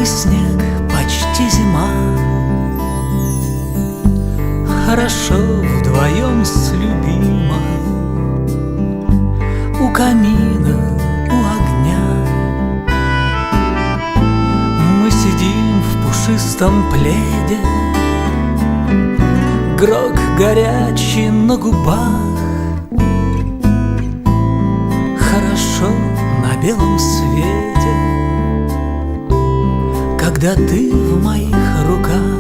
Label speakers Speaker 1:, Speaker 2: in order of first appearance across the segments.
Speaker 1: и снег, почти зима. Хорошо вдвоем с любимой, у камина, у огня. Мы сидим в пушистом пледе, грог горячий на губах. Хорошо на белом свете, когда ты в моих руках.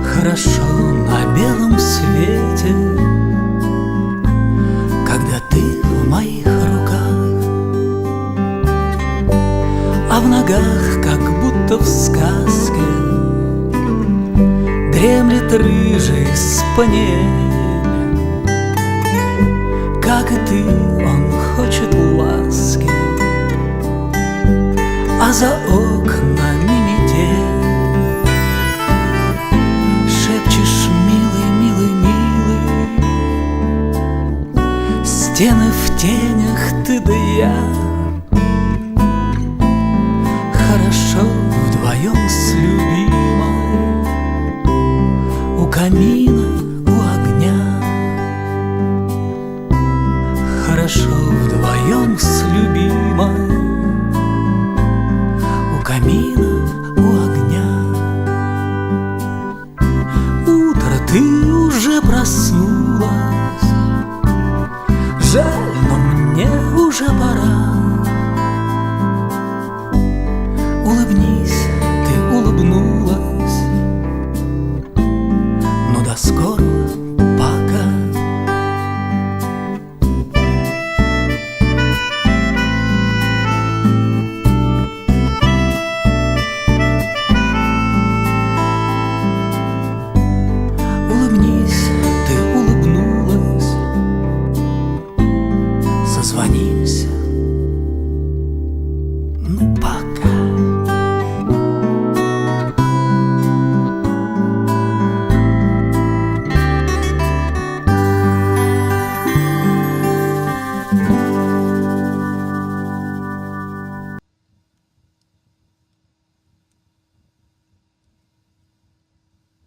Speaker 1: Хорошо на белом свете, когда ты в моих руках. А в ногах, как будто в сказке, дремлет рыжий спаниель. Как и ты, он хочет ласки, а за окнами метель. Шепчешь: милый, милый, милый, стены в тенях, ты да я. Хорошо вдвоем с любимой, у камина, у огня. Хорошо вдвоем с любимой, у камина, у огня. Утро, ты уже проснулась, жаль, но мне уже пора. Улыбнись, ты улыбнулась, но до скорой